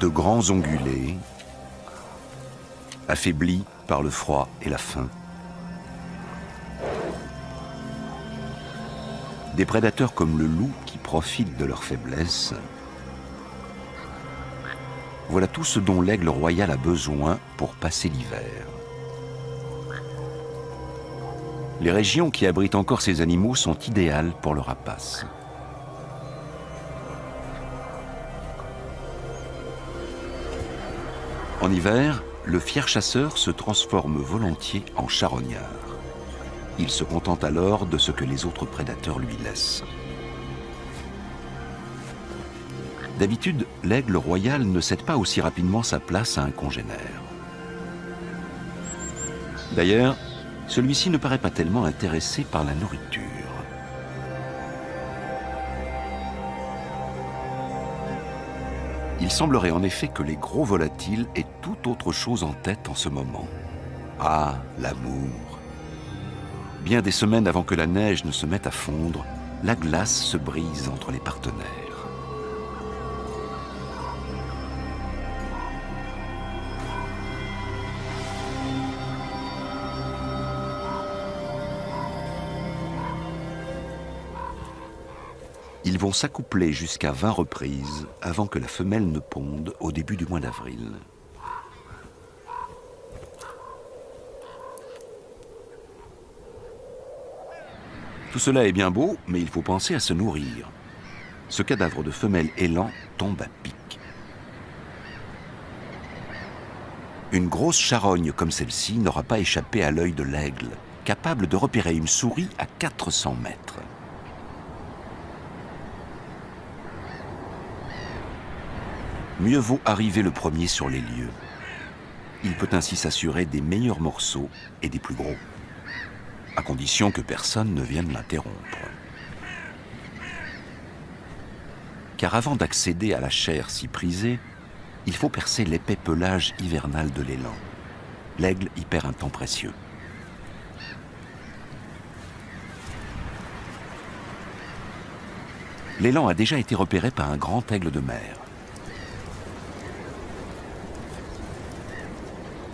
De grands ongulés, affaiblis par le froid et la faim. Des prédateurs comme le loup qui profitent de leur faiblesse. Voilà tout ce dont l'aigle royal a besoin pour passer l'hiver. Les régions qui abritent encore ces animaux sont idéales pour le rapace. En hiver, le fier chasseur se transforme volontiers en charognard. Il se contente alors de ce que les autres prédateurs lui laissent. D'habitude, l'aigle royal ne cède pas aussi rapidement sa place à un congénère. D'ailleurs, celui-ci ne paraît pas tellement intéressé par la nourriture. Il semblerait en effet que les gros volatiles aient tout autre chose en tête en ce moment. Ah, l'amour! Bien des semaines avant que la neige ne se mette à fondre, la glace se brise entre les partenaires. Ils vont s'accoupler jusqu'à 20 reprises avant que la femelle ne ponde au début du mois d'avril. Tout cela est bien beau, mais il faut penser à se nourrir. Ce cadavre de femelle élan tombe à pic. Une grosse charogne comme celle-ci n'aura pas échappé à l'œil de l'aigle, capable de repérer une souris à 400 mètres. Mieux vaut arriver le premier sur les lieux. Il peut ainsi s'assurer des meilleurs morceaux et des plus gros, à condition que personne ne vienne l'interrompre. Car avant d'accéder à la chair si prisée, il faut percer l'épais pelage hivernal de l'élan. L'aigle y perd un temps précieux. L'élan a déjà été repéré par un grand aigle de mer.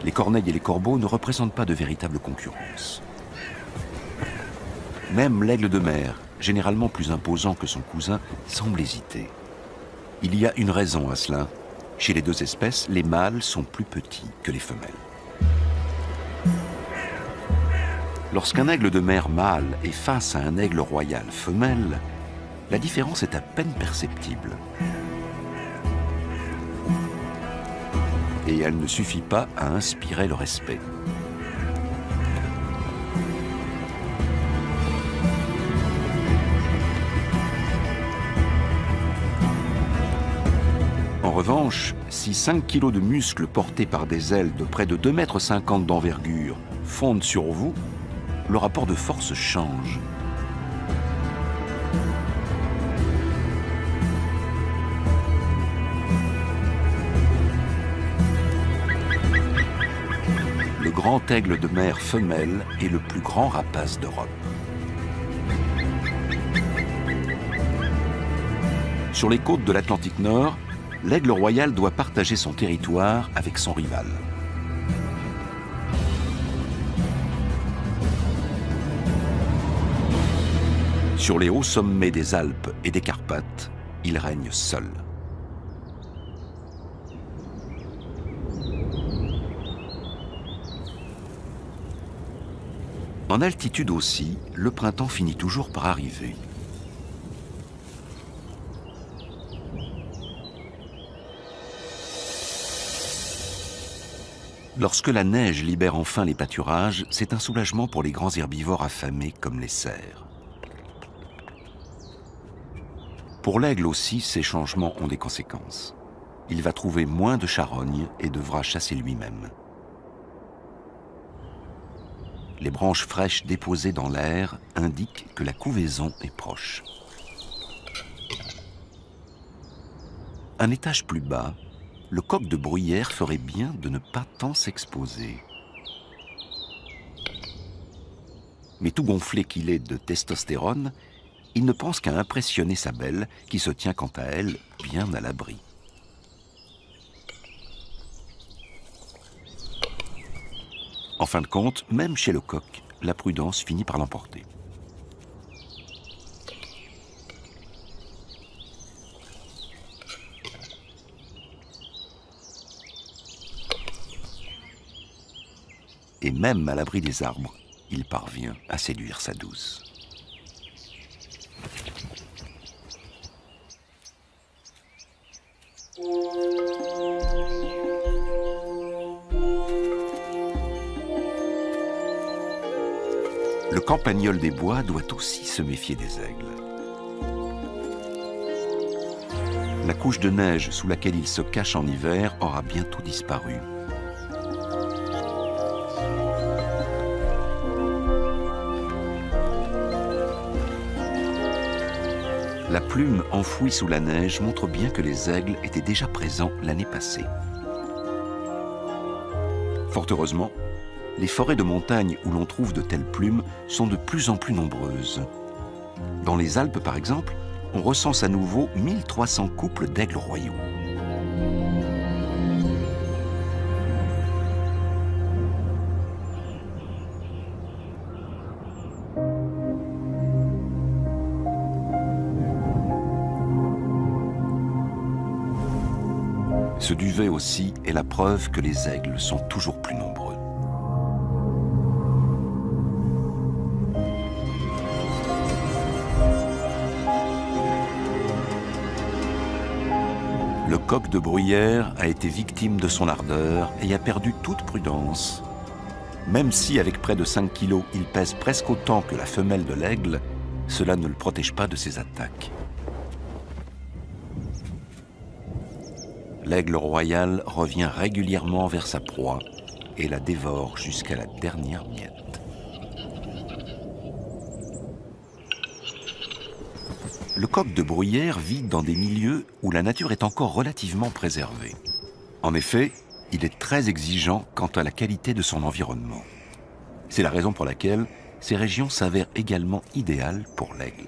Les corneilles et les corbeaux ne représentent pas de véritable concurrence. Même l'aigle de mer, généralement plus imposant que son cousin, semble hésiter. Il y a une raison à cela. Chez les deux espèces, les mâles sont plus petits que les femelles. Lorsqu'un aigle de mer mâle est face à un aigle royal femelle, la différence est à peine perceptible. Et elle ne suffit pas à inspirer le respect. En revanche, si 5 kilos de muscles portés par des ailes de près de 2,50 m d'envergure fondent sur vous, le rapport de force change. Le grand aigle de mer femelle est le plus grand rapace d'Europe. Sur les côtes de l'Atlantique Nord, l'aigle royal doit partager son territoire avec son rival. Sur les hauts sommets des Alpes et des Carpates, il règne seul. En altitude aussi, le printemps finit toujours par arriver. Lorsque la neige libère enfin les pâturages, c'est un soulagement pour les grands herbivores affamés comme les cerfs. Pour l'aigle aussi, ces changements ont des conséquences. Il va trouver moins de charognes et devra chasser lui-même. Les branches fraîches déposées dans l'air indiquent que la couvaison est proche. Un étage plus bas, le coq de bruyère ferait bien de ne pas tant s'exposer. Mais tout gonflé qu'il est de testostérone, il ne pense qu'à impressionner sa belle, qui se tient quant à elle bien à l'abri. En fin de compte, même chez le coq, la prudence finit par l'emporter. Et même à l'abri des arbres, il parvient à séduire sa douce. Le campagnol des bois doit aussi se méfier des aigles. La couche de neige sous laquelle il se cache en hiver aura bientôt disparu. La plume enfouie sous la neige montre bien que les aigles étaient déjà présents l'année passée. Fort heureusement, les forêts de montagne où l'on trouve de telles plumes sont de plus en plus nombreuses. Dans les Alpes, par exemple, on recense à nouveau 1300 couples d'aigles royaux. Ce duvet aussi est la preuve que les aigles sont toujours plus nombreux. Le coq de bruyère a été victime de son ardeur et a perdu toute prudence. Même si, avec près de 5 kilos, il pèse presque autant que la femelle de l'aigle, cela ne le protège pas de ses attaques. L'aigle royal revient régulièrement vers sa proie et la dévore jusqu'à la dernière miette. Le coq de bruyère vit dans des milieux où la nature est encore relativement préservée. En effet, il est très exigeant quant à la qualité de son environnement. C'est la raison pour laquelle ces régions s'avèrent également idéales pour l'aigle.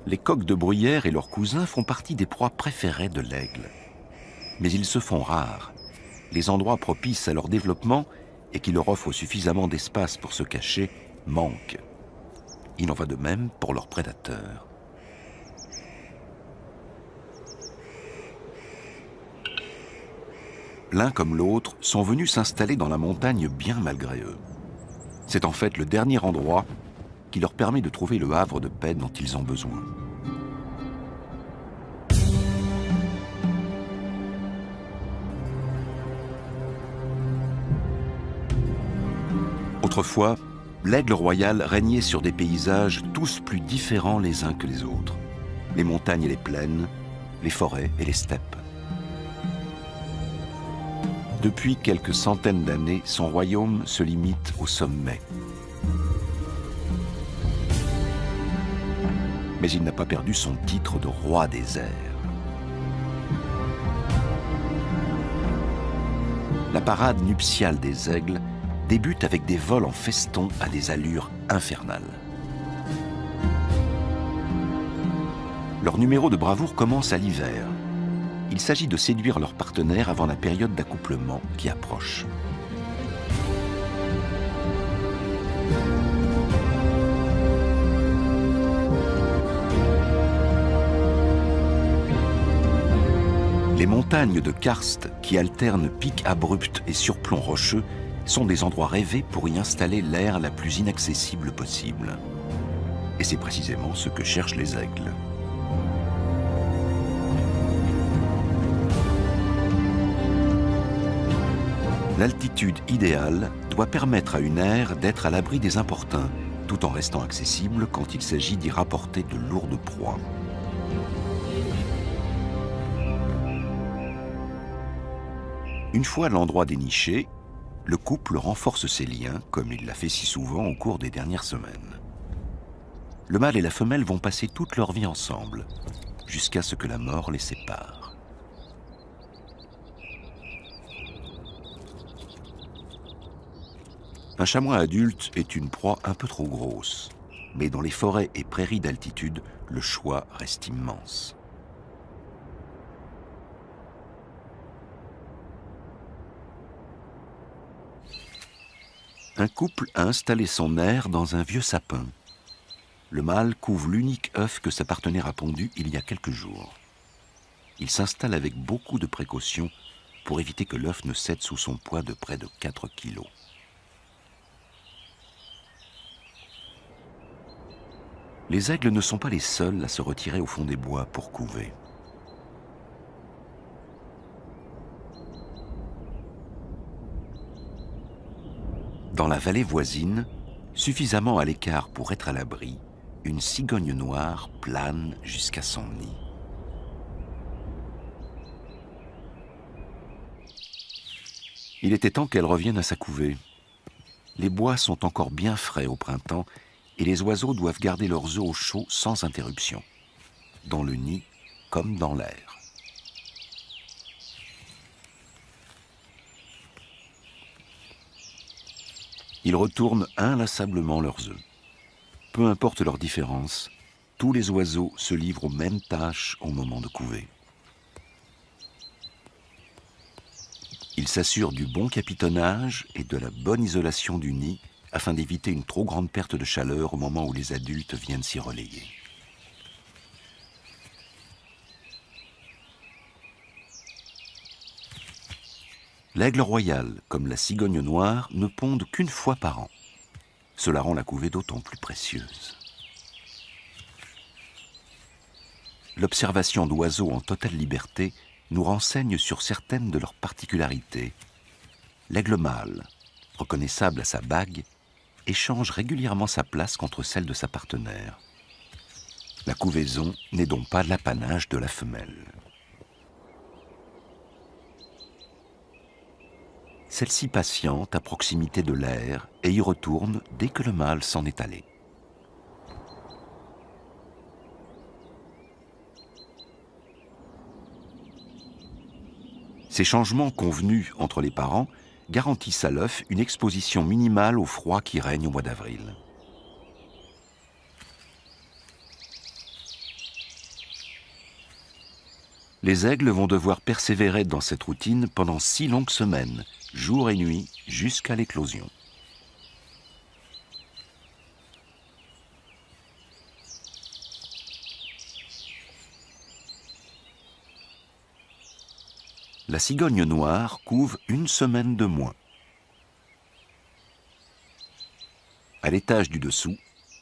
Les coqs de bruyère et leurs cousins font partie des proies préférées de l'aigle. Mais ils se font rares. Les endroits propices à leur développement et qui leur offrent suffisamment d'espace pour se cacher manquent. Il en va de même pour leurs prédateurs. L'un comme l'autre sont venus s'installer dans la montagne bien malgré eux. C'est en fait le dernier endroit qui leur permet de trouver le havre de paix dont ils ont besoin. Autrefois, l'aigle royal régnait sur des paysages tous plus différents les uns que les autres. Les montagnes et les plaines, les forêts et les steppes. Depuis quelques centaines d'années, son royaume se limite au sommet. Mais il n'a pas perdu son titre de roi des airs. La parade nuptiale des aigles débute avec des vols en feston à des allures infernales. Leur numéro de bravoure commence à l'hiver. Il s'agit de séduire leur partenaire avant la période d'accouplement qui approche. Les montagnes de karst, qui alternent pics abrupts et surplombs rocheux, sont des endroits rêvés pour y installer l'aire la plus inaccessible possible. Et c'est précisément ce que cherchent les aigles. L'altitude idéale doit permettre à une aire d'être à l'abri des importuns, tout en restant accessible quand il s'agit d'y rapporter de lourdes proies. Une fois l'endroit déniché, le couple renforce ses liens, comme il l'a fait si souvent au cours des dernières semaines. Le mâle et la femelle vont passer toute leur vie ensemble, jusqu'à ce que la mort les sépare. Un chamois adulte est une proie un peu trop grosse, mais dans les forêts et prairies d'altitude, le choix reste immense. un couple a installé son aire dans un vieux sapin. Le mâle couve l'unique œuf que sa partenaire a pondu il y a quelques jours. Il s'installe avec beaucoup de précautions pour éviter que l'œuf ne cède sous son poids de près de 4 kilos. Les aigles ne sont pas les seuls à se retirer au fond des bois pour couver. Dans la vallée voisine, suffisamment à l'écart pour être à l'abri, une cigogne noire plane jusqu'à son nid. Il était temps qu'elle revienne à sa couvée. Les bois sont encore bien frais au printemps et les oiseaux doivent garder leurs œufs au chaud sans interruption, dans le nid comme dans l'air. Ils retournent inlassablement leurs œufs. Peu importe leur différence, tous les oiseaux se livrent aux mêmes tâches au moment de couver. Ils s'assurent du bon capitonnage et de la bonne isolation du nid afin d'éviter une trop grande perte de chaleur au moment où les adultes viennent s'y relayer. L'aigle royal, comme la cigogne noire, ne pondent qu'une fois par an. Cela rend la couvée d'autant plus précieuse. L'observation d'oiseaux en totale liberté nous renseigne sur certaines de leurs particularités. L'aigle mâle, reconnaissable à sa bague, échange régulièrement sa place contre celle de sa partenaire. La couvaison n'est donc pas l'apanage de la femelle. Celle-ci patiente à proximité de l'air et y retourne dès que le mâle s'en est allé. Ces changements convenus entre les parents garantissent à l'œuf une exposition minimale au froid qui règne au mois d'avril. Les aigles vont devoir persévérer dans cette routine pendant 6 longues semaines, jour et nuit, jusqu'à l'éclosion. La cigogne noire couve 1 semaine de moins. À l'étage du dessous,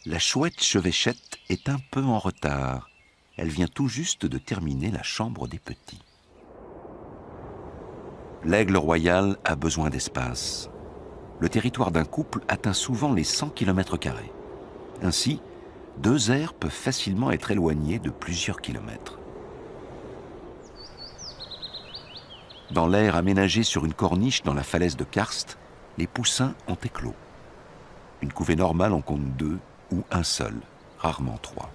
la chouette chevêchette est un peu en retard. Elle vient tout juste de terminer la chambre des petits. L'aigle royal a besoin d'espace. Le territoire d'un couple atteint souvent les 100 km². Ainsi, 2 aires peuvent facilement être éloignées de plusieurs kilomètres. Dans l'aire aménagée sur une corniche dans la falaise de Karst, les poussins ont éclos. Une couvée normale en compte 2 ou un seul, rarement 3.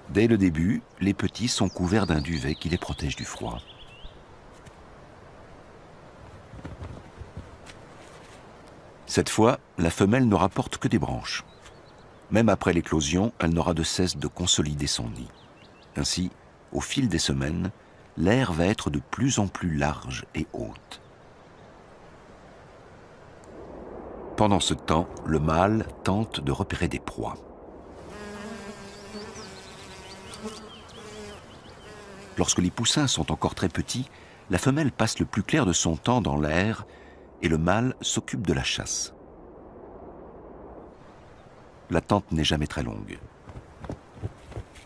Dès le début, les petits sont couverts d'un duvet qui les protège du froid. Cette fois, la femelle ne rapporte que des branches. Même après l'éclosion, elle n'aura de cesse de consolider son nid. Ainsi, au fil des semaines, l'aire va être de plus en plus large et haute. Pendant ce temps, le mâle tente de repérer des proies. Lorsque les poussins sont encore très petits, la femelle passe le plus clair de son temps dans l'air et le mâle s'occupe de la chasse. L'attente n'est jamais très longue.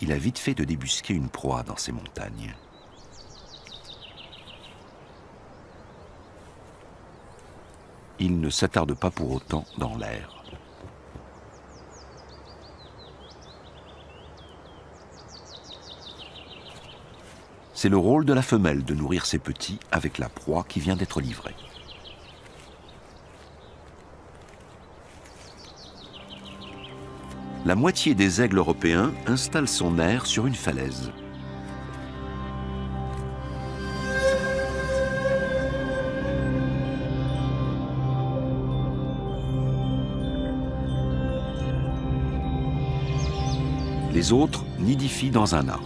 Il a vite fait de débusquer une proie dans ces montagnes. Il ne s'attarde pas pour autant dans l'air. C'est le rôle de la femelle de nourrir ses petits avec la proie qui vient d'être livrée. La moitié des aigles européens installent son aire sur une falaise. Les autres nidifient dans un arbre.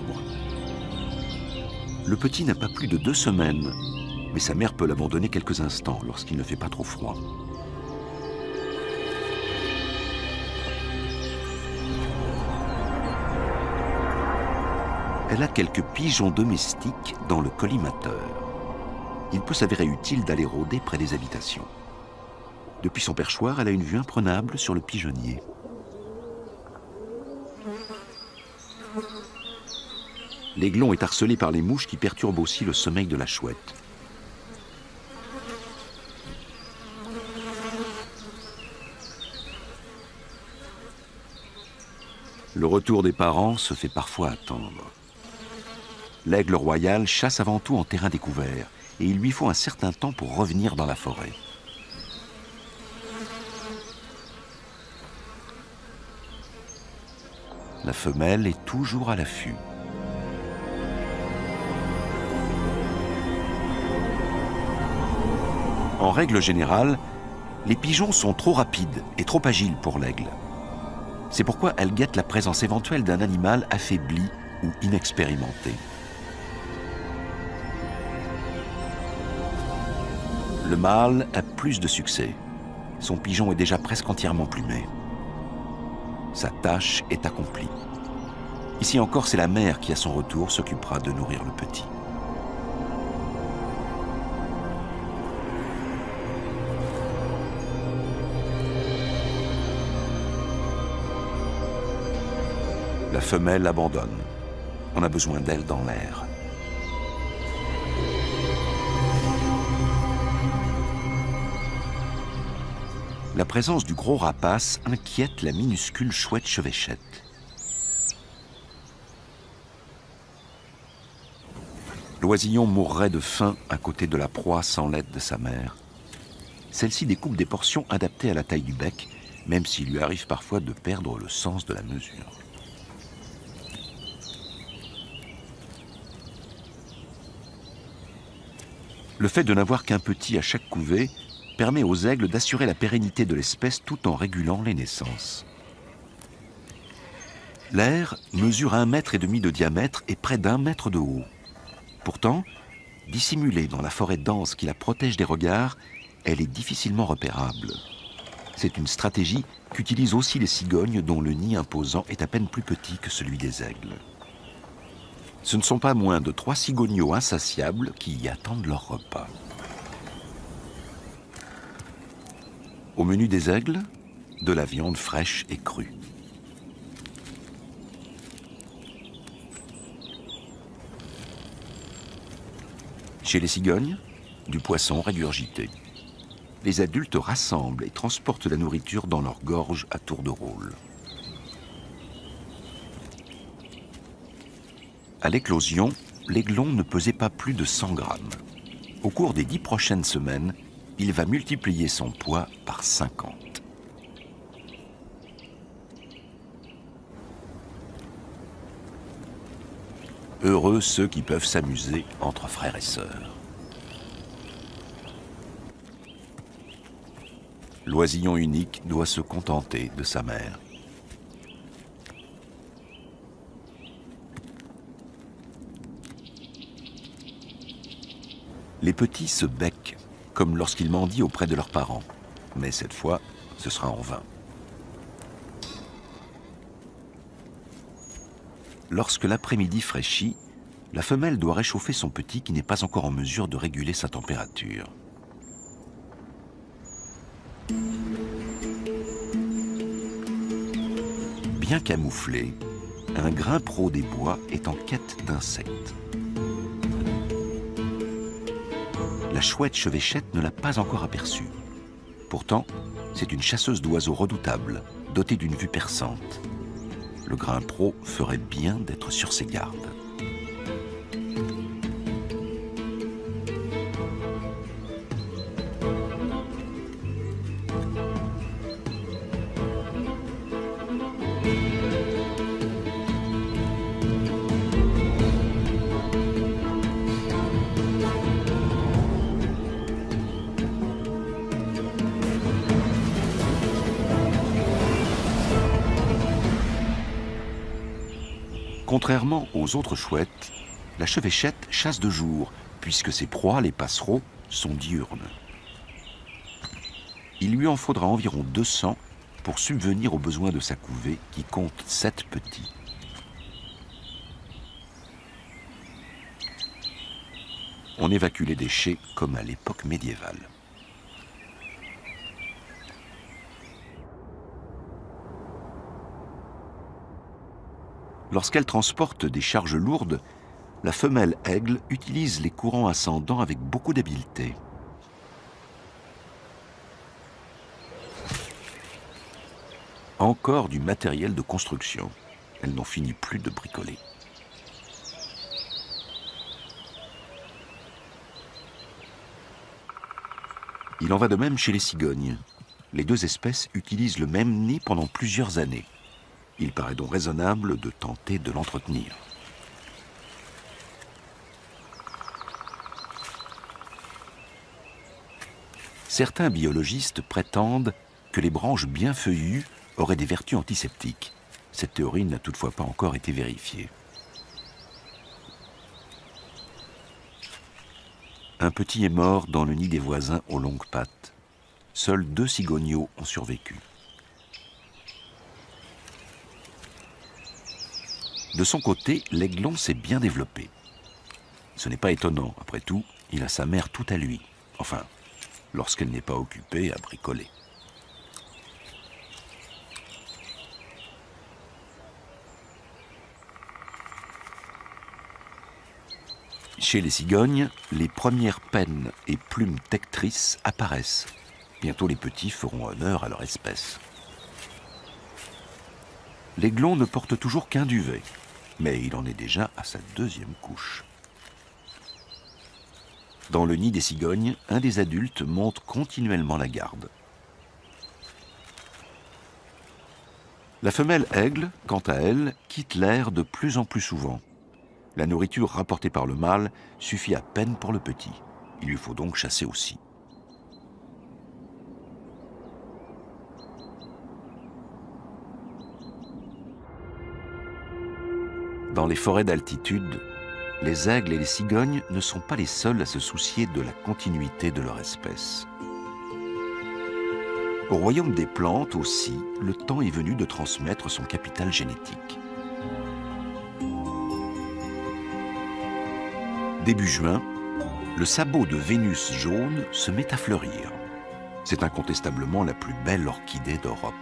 Le petit n'a pas plus de 2 semaines mais sa mère peut l'abandonner quelques instants lorsqu'il ne fait pas trop froid. Elle a quelques pigeons domestiques dans le collimateur. Il peut s'avérer utile d'aller rôder près des habitations. Depuis son perchoir, elle a une vue imprenable sur le pigeonnier. L'aiglon est harcelé par les mouches qui perturbent aussi le sommeil de la chouette. Le retour des parents se fait parfois attendre. L'aigle royal chasse avant tout en terrain découvert et il lui faut un certain temps pour revenir dans la forêt. La femelle est toujours à l'affût. En règle générale, les pigeons sont trop rapides et trop agiles pour l'aigle. C'est pourquoi elle guette la présence éventuelle d'un animal affaibli ou inexpérimenté. Le mâle a plus de succès. Son pigeon est déjà presque entièrement plumé. Sa tâche est accomplie. Ici encore, c'est la mère qui, à son retour, s'occupera de nourrir le petit. La femelle abandonne. On a besoin d'elle dans l'air. La présence du gros rapace inquiète la minuscule chouette chevêchette. L'oisillon mourrait de faim à côté de la proie sans l'aide de sa mère. Celle-ci découpe des portions adaptées à la taille du bec, même s'il lui arrive parfois de perdre le sens de la mesure. Le fait de n'avoir qu'un petit à chaque couvée permet aux aigles d'assurer la pérennité de l'espèce tout en régulant les naissances. L'aire mesure 1,5 mètre de diamètre et près d'1 mètre de haut. Pourtant, dissimulée dans la forêt dense qui la protège des regards, elle est difficilement repérable. C'est une stratégie qu'utilisent aussi les cigognes dont le nid imposant est à peine plus petit que celui des aigles. Ce ne sont pas moins de 3 cigogneaux insatiables qui y attendent leur repas. Au menu des aigles, de la viande fraîche et crue. Chez les cigognes, du poisson régurgité. Les adultes rassemblent et transportent la nourriture dans leur gorge à tour de rôle. À l'éclosion, l'aiglon ne pesait pas plus de 100 grammes. Au cours des 10 prochaines semaines, il va multiplier son poids par 50. Heureux ceux qui peuvent s'amuser entre frères et sœurs. L'oisillon unique doit se contenter de sa mère. Les petits se becquent, comme lorsqu'ils mendient auprès de leurs parents. Mais cette fois, ce sera en vain. Lorsque l'après-midi fraîchit, la femelle doit réchauffer son petit qui n'est pas encore en mesure de réguler sa température. Bien camouflé, un grimpero des bois est en quête d'insectes. La chouette chevêchette ne l'a pas encore aperçue. Pourtant, c'est une chasseuse d'oiseaux redoutable, dotée d'une vue perçante. Le grimpero ferait bien d'être sur ses gardes. Contrairement aux autres chouettes, la chevêchette chasse de jour, puisque ses proies, les passereaux, sont diurnes. Il lui en faudra environ 200 pour subvenir aux besoins de sa couvée qui compte 7 petits. On évacue les déchets comme à l'époque médiévale. Lorsqu'elle transporte des charges lourdes, la femelle aigle utilise les courants ascendants avec beaucoup d'habileté. Encore du matériel de construction. Elle n'en finit plus de bricoler. Il en va de même chez les cigognes. Les deux espèces utilisent le même nid pendant plusieurs années. Il paraît donc raisonnable de tenter de l'entretenir. Certains biologistes prétendent que les branches bien feuillues auraient des vertus antiseptiques. Cette théorie n'a toutefois pas encore été vérifiée. Un petit est mort dans le nid des voisins aux longues pattes. Seuls 2 cigogneaux ont survécu. De son côté, l'aiglon s'est bien développé. Ce n'est pas étonnant, après tout, il a sa mère tout à lui. Enfin, lorsqu'elle n'est pas occupée à bricoler. Chez les cigognes, les premières pennes et plumes tectrices apparaissent. Bientôt les petits feront honneur à leur espèce. L'aiglon ne porte toujours qu'un duvet, mais il en est déjà à sa 2e couche. Dans le nid des cigognes, un des adultes monte continuellement la garde. La femelle aigle, quant à elle, quitte l'air de plus en plus souvent. La nourriture rapportée par le mâle suffit à peine pour le petit. Il lui faut donc chasser aussi. Dans les forêts d'altitude, les aigles et les cigognes ne sont pas les seuls à se soucier de la continuité de leur espèce. Au royaume des plantes aussi, le temps est venu de transmettre son capital génétique. Début juin, le sabot de Vénus jaune se met à fleurir. C'est incontestablement la plus belle orchidée d'Europe.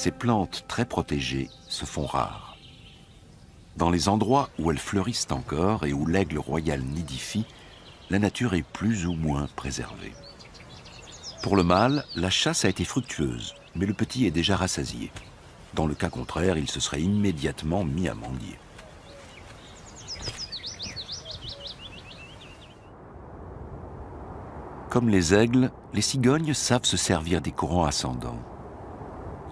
Ces plantes très protégées se font rares. Dans les endroits où elles fleurissent encore et où l'aigle royal nidifie, la nature est plus ou moins préservée. Pour le mâle, la chasse a été fructueuse, mais le petit est déjà rassasié. Dans le cas contraire, il se serait immédiatement mis à mendier. Comme les aigles, les cigognes savent se servir des courants ascendants.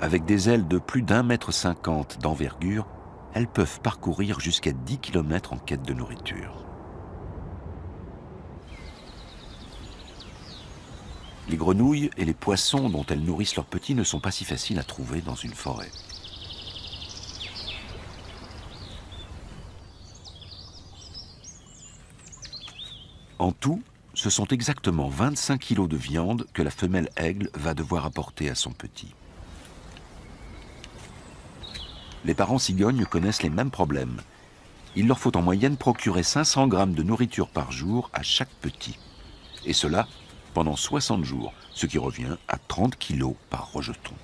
Avec des ailes de plus d'1,50 m d'envergure, elles peuvent parcourir jusqu'à 10 km en quête de nourriture. Les grenouilles et les poissons dont elles nourrissent leurs petits ne sont pas si faciles à trouver dans une forêt. En tout, ce sont exactement 25 kg de viande que la femelle aigle va devoir apporter à son petit. Les parents cigognes connaissent les mêmes problèmes. Il leur faut en moyenne procurer 500 grammes de nourriture par jour à chaque petit. Et cela pendant 60 jours, ce qui revient à 30 kilos par rejeton.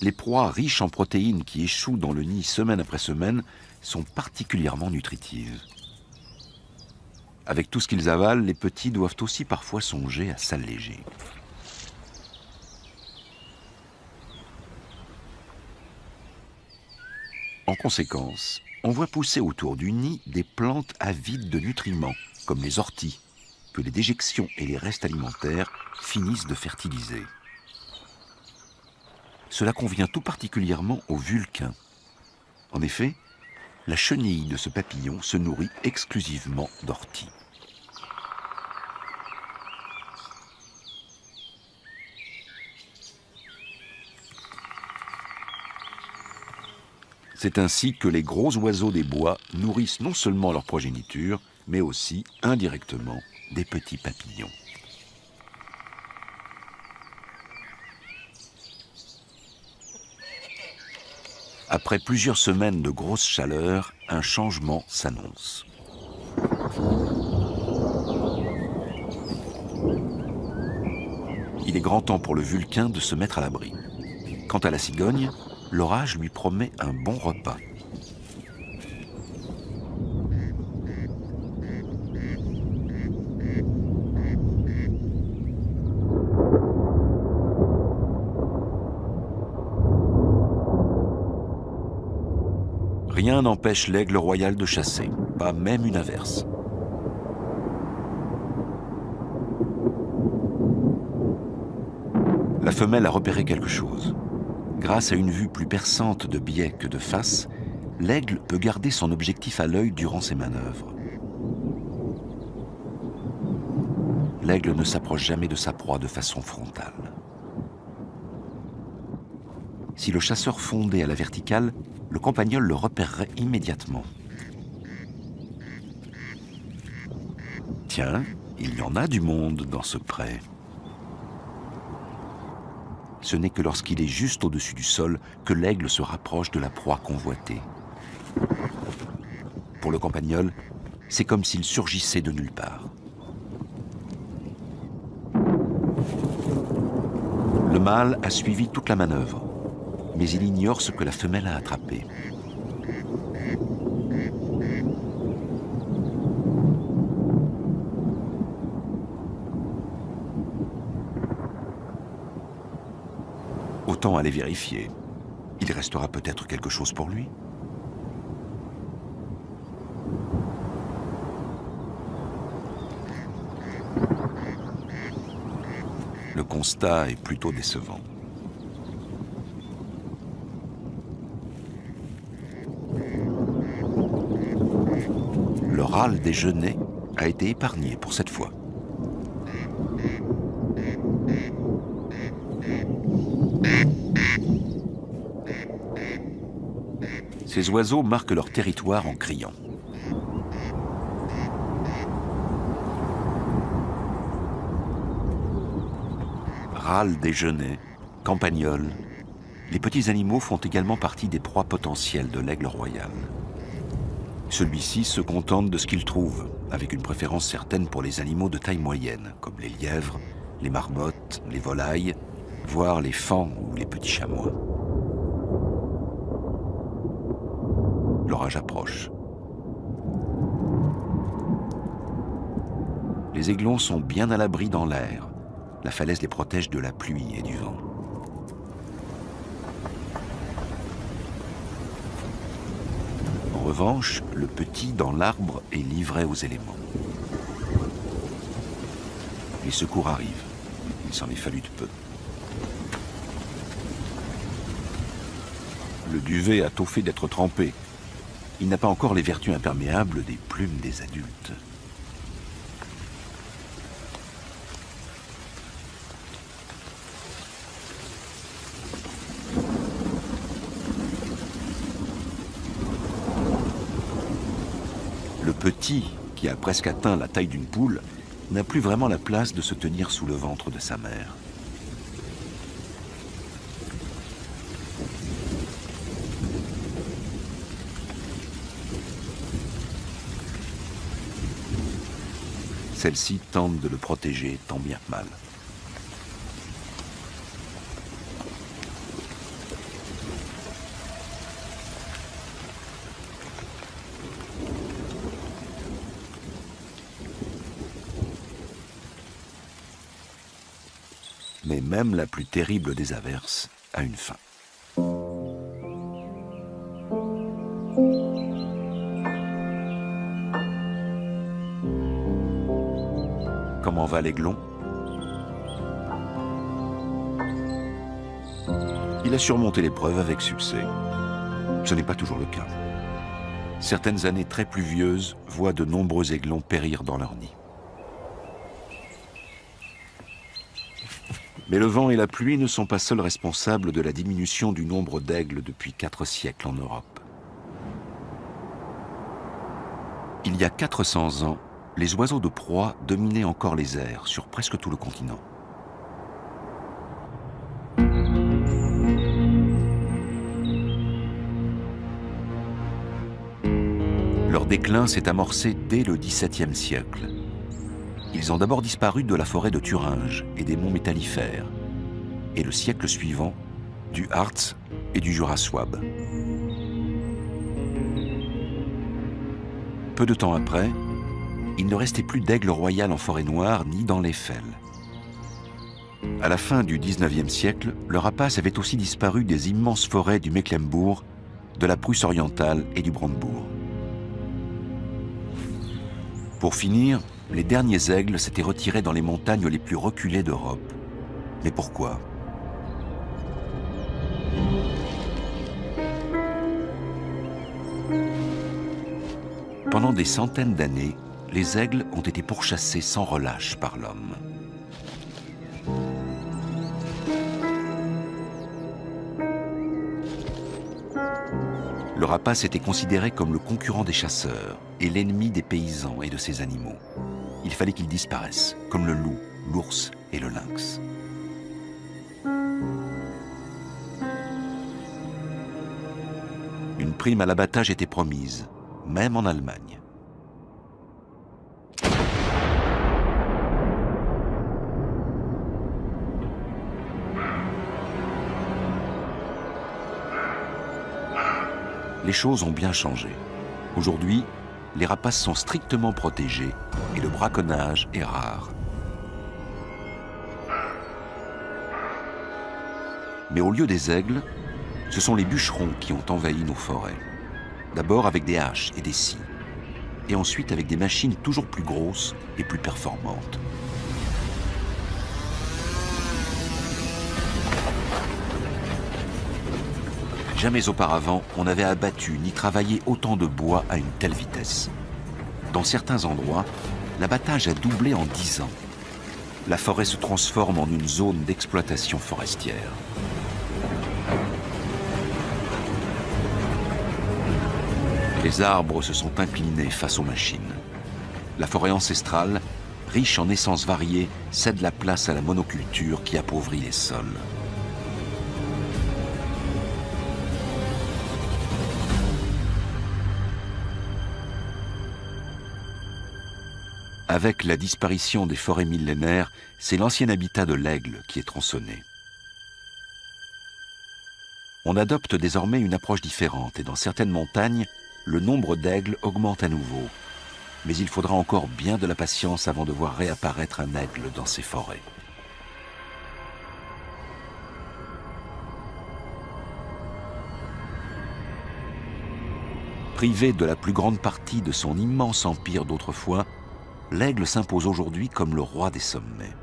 Les proies riches en protéines qui échouent dans le nid semaine après semaine sont particulièrement nutritives. Avec tout ce qu'ils avalent, les petits doivent aussi parfois songer à s'alléger. En conséquence, on voit pousser autour du nid des plantes avides de nutriments, comme les orties, que les déjections et les restes alimentaires finissent de fertiliser. cela convient tout particulièrement aux Vulcains. En effet, la chenille de ce papillon se nourrit exclusivement d'orties. C'est ainsi que les gros oiseaux des bois nourrissent non seulement leur progéniture, mais aussi, indirectement, des petits papillons. Après plusieurs semaines de grosse chaleur, un changement s'annonce. Il est grand temps pour le Vulcain de se mettre à l'abri. Quant à la cigogne, l'orage lui promet un bon repas. Rien n'empêche l'aigle royal de chasser, pas même une averse. La femelle a repéré quelque chose. Grâce à une vue plus perçante de biais que de face, l'aigle peut garder son objectif à l'œil durant ses manœuvres. L'aigle ne s'approche jamais de sa proie de façon frontale. Si le chasseur fondait à la verticale, le campagnol le repérerait immédiatement. Tiens, il y en a du monde dans ce pré. Ce n'est que lorsqu'il est juste au-dessus du sol que l'aigle se rapproche de la proie convoitée. Pour le campagnol, c'est comme s'il surgissait de nulle part. Le mâle a suivi toute la manœuvre, mais il ignore ce que la femelle a attrapé. Autant aller vérifier. Il restera peut-être quelque chose pour lui. Le constat est plutôt décevant. Le râle des genêts a été épargné pour cette fois. Ces oiseaux marquent leur territoire en criant. Râle des genêts, campagnols, les petits animaux font également partie des proies potentielles de l'aigle royal. Celui-ci se contente de ce qu'il trouve, avec une préférence certaine pour les animaux de taille moyenne, comme les lièvres, les marmottes, les volailles, voire les faons ou les petits chamois. L'orage approche. Les aiglons sont bien à l'abri dans l'air. La falaise les protège de la pluie et du vent. En revanche, le petit dans l'arbre est livré aux éléments. Les secours arrivent. Il s'en est fallu de peu. Le duvet a tôt fait d'être trempé. Il n'a pas encore les vertus imperméables des plumes des adultes. Le petit, qui a presque atteint la taille d'une poule, n'a plus vraiment la place de se tenir sous le ventre de sa mère. Celle-ci tente de le protéger tant bien que mal. Mais même la plus terrible des averses a une fin. Comment va l'aiglon ? Il a surmonté l'épreuve avec succès. Ce n'est pas toujours le cas. Certaines années très pluvieuses voient de nombreux aiglons périr dans leur nid. Mais le vent et la pluie ne sont pas seuls responsables de la diminution du nombre d'aigles depuis 4 siècles en Europe. Il y a 400 ans, les oiseaux de proie dominaient encore les airs sur presque tout le continent. Leur déclin s'est amorcé dès le XVIIe siècle. Ils ont d'abord disparu de la forêt de Thuringe et des monts Métallifères, et le siècle suivant, du Harz et du Jura souabe. Peu de temps après, il ne restait plus d'aigle royal en forêt noire ni dans les fels. À la fin du XIXe siècle, le rapace avait aussi disparu des immenses forêts du Mecklembourg, de la Prusse orientale et du Brandebourg. Pour finir, les derniers aigles s'étaient retirés dans les montagnes les plus reculées d'Europe. Mais pourquoi ? Pendant des centaines d'années, les aigles ont été pourchassés sans relâche par l'homme. Le rapace était considéré comme le concurrent des chasseurs et l'ennemi des paysans et de ces animaux. Il fallait qu'ils disparaissent, comme le loup, l'ours et le lynx. Une prime à l'abattage était promise, même en Allemagne. Les choses ont bien changé. Aujourd'hui, les rapaces sont strictement protégés et le braconnage est rare. Mais au lieu des aigles, ce sont les bûcherons qui ont envahi nos forêts. D'abord avec des haches et des scies, et ensuite avec des machines toujours plus grosses et plus performantes. Jamais auparavant, on n'avait abattu ni travaillé autant de bois à une telle vitesse. Dans certains endroits, l'abattage a doublé en 10 ans. La forêt se transforme en une zone d'exploitation forestière. Les arbres se sont inclinés face aux machines. La forêt ancestrale, riche en essences variées, cède la place à la monoculture qui appauvrit les sols. Avec la disparition des forêts millénaires, c'est l'ancien habitat de l'aigle qui est tronçonné. On adopte désormais une approche différente et dans certaines montagnes, le nombre d'aigles augmente à nouveau. Mais il faudra encore bien de la patience avant de voir réapparaître un aigle dans ces forêts. Privé de la plus grande partie de son immense empire d'autrefois, l'aigle s'impose aujourd'hui comme le roi des sommets.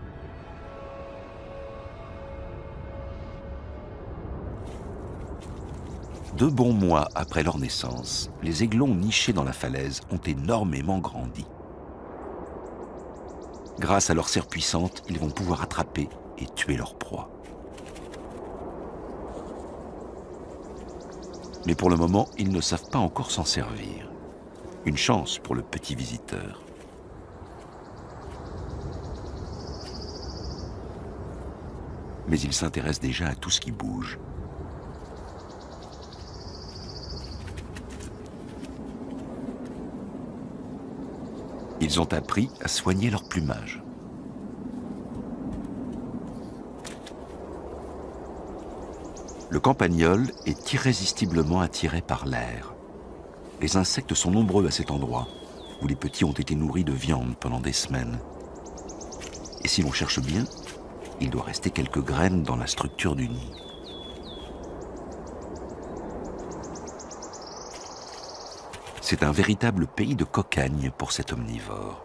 Deux bons mois après leur naissance, les aiglons nichés dans la falaise ont énormément grandi. Grâce à leur serre puissante, ils vont pouvoir attraper et tuer leur proie. Mais pour le moment, ils ne savent pas encore s'en servir. Une chance pour le petit visiteur. Mais ils s'intéressent déjà à tout ce qui bouge. Ils ont appris à soigner leur plumage. Le campagnol est irrésistiblement attiré par l'air. Les insectes sont nombreux à cet endroit, où les petits ont été nourris de viande pendant des semaines. Et si l'on cherche bien, il doit rester quelques graines dans la structure du nid. C'est un véritable pays de cocagne pour cet omnivore.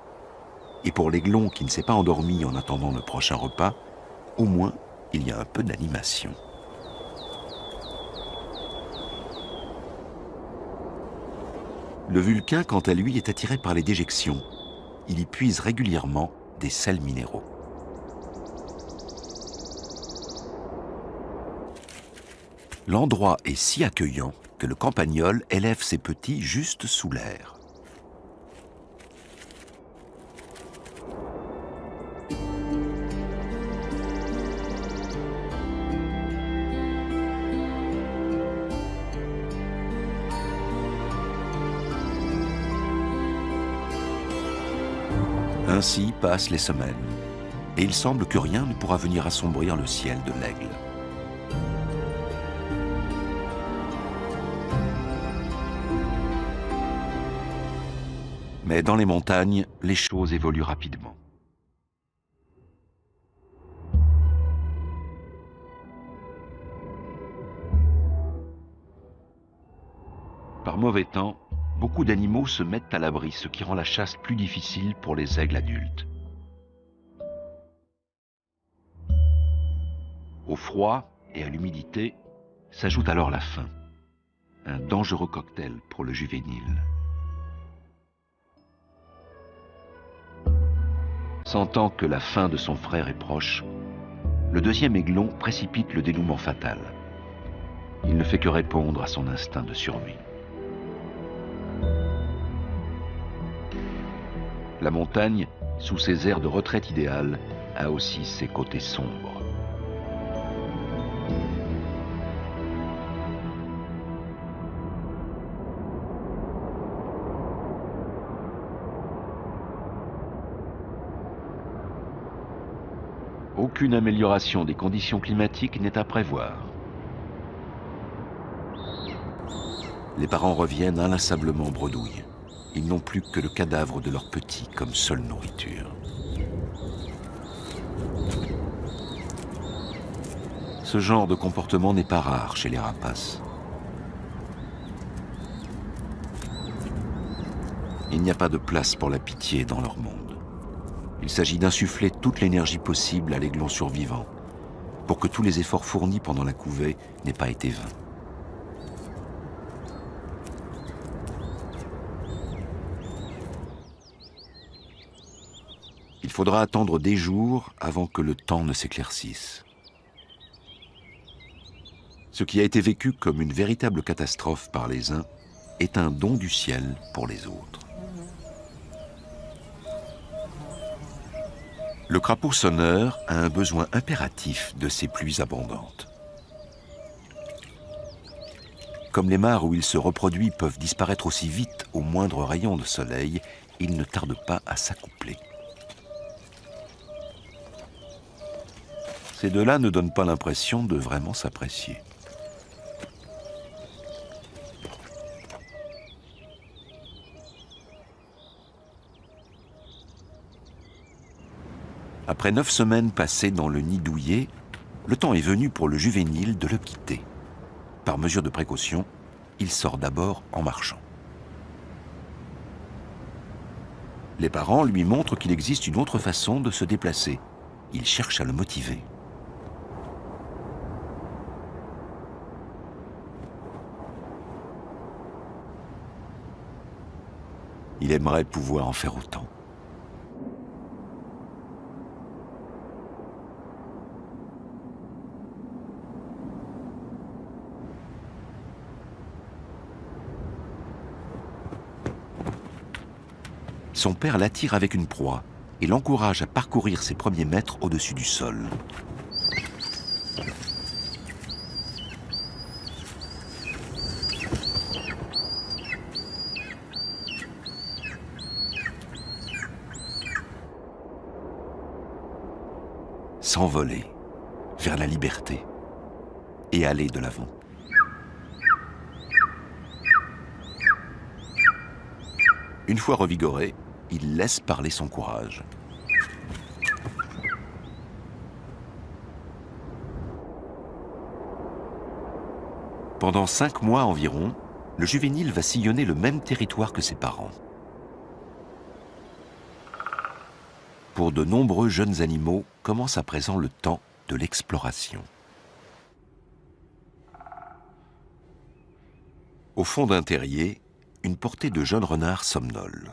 Et pour l'aiglon qui ne s'est pas endormi en attendant le prochain repas, au moins, il y a un peu d'animation. Le vulcain, quant à lui, est attiré par les déjections. Il y puise régulièrement des sels minéraux. L'endroit est si accueillant que le campagnol élève ses petits juste sous l'air. Ainsi passent les semaines, et il semble que rien ne pourra venir assombrir le ciel de l'Aigle. Mais dans les montagnes, les choses évoluent rapidement. Par mauvais temps, beaucoup d'animaux se mettent à l'abri, ce qui rend la chasse plus difficile pour les aigles adultes. Au froid et à l'humidité s'ajoute alors la faim, un dangereux cocktail pour le juvénile. Sentant que la fin de son frère est proche, le deuxième aiglon précipite le dénouement fatal. Il ne fait que répondre à son instinct de survie. La montagne, sous ses airs de retraite idéale, a aussi ses côtés sombres. Aucune amélioration des conditions climatiques n'est à prévoir. Les parents reviennent inlassablement bredouilles. Ils n'ont plus que le cadavre de leur petit comme seule nourriture. Ce genre de comportement n'est pas rare chez les rapaces. Il n'y a pas de place pour la pitié dans leur monde. Il s'agit d'insuffler toute l'énergie possible à l'aiglon survivant, pour que tous les efforts fournis pendant la couvée n'aient pas été vains. Il faudra attendre des jours avant que le temps ne s'éclaircisse. Ce qui a été vécu comme une véritable catastrophe par les uns est un don du ciel pour les autres. Le crapaud sonneur a un besoin impératif de ces pluies abondantes. Comme les mares où il se reproduit peuvent disparaître aussi vite au moindre rayon de soleil, il ne tarde pas à s'accoupler. Ces deux-là ne donnent pas l'impression de vraiment s'apprécier. Après 9 semaines passées dans le nid douillet, le temps est venu pour le juvénile de le quitter. Par mesure de précaution, il sort d'abord en marchant. Les parents lui montrent qu'il existe une autre façon de se déplacer. Ils cherchent à le motiver. Il aimerait pouvoir en faire autant. Son père l'attire avec une proie et l'encourage à parcourir ses premiers mètres au-dessus du sol. S'envoler vers la liberté et aller de l'avant. Une fois revigoré, il laisse parler son courage. Pendant 5 mois environ, le juvénile va sillonner le même territoire que ses parents. Pour de nombreux jeunes animaux, commence à présent le temps de l'exploration. Au fond d'un terrier, une portée de jeunes renards somnolent.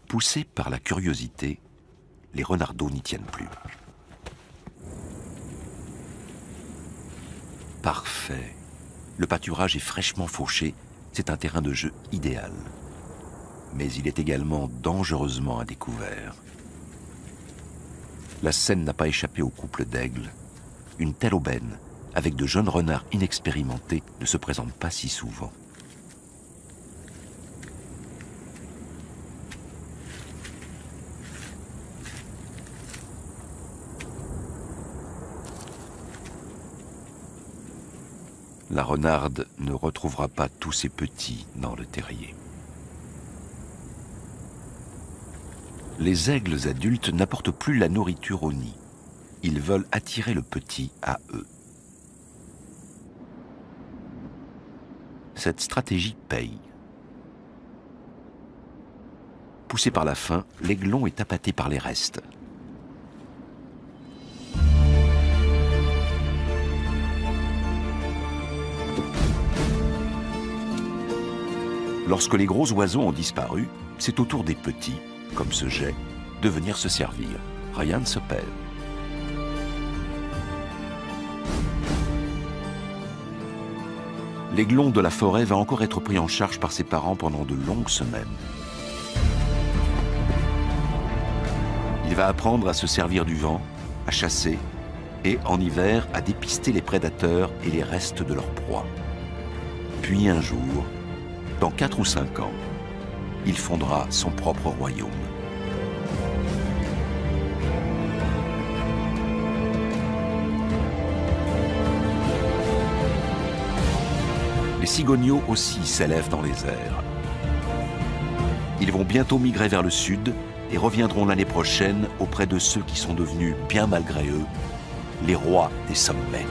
Poussés par la curiosité, les renardeaux n'y tiennent plus. Parfait. Le pâturage est fraîchement fauché, c'est un terrain de jeu idéal. Mais il est également dangereusement à découvert. La scène n'a pas échappé au couple d'aigles. Une telle aubaine, avec de jeunes renards inexpérimentés, ne se présente pas si souvent. La renarde ne retrouvera pas tous ses petits dans le terrier. Les aigles adultes n'apportent plus la nourriture au nid. Ils veulent attirer le petit à eux. Cette stratégie paye. Poussé par la faim, l'aiglon est appâté par les restes. Lorsque les gros oiseaux ont disparu, c'est au tour des petits, comme ce jet, de venir se servir. Rien ne se perd. L'aiglon de la forêt va encore être pris en charge par ses parents pendant de longues semaines. Il va apprendre à se servir du vent, à chasser et, en hiver, à dépister les prédateurs et les restes de leur proie. Puis un jour, dans 4 ou 5 ans, il fondera son propre royaume. Les cigogneaux aussi s'élèvent dans les airs. Ils vont bientôt migrer vers le sud et reviendront l'année prochaine auprès de ceux qui sont devenus, bien malgré eux, les rois des sommets.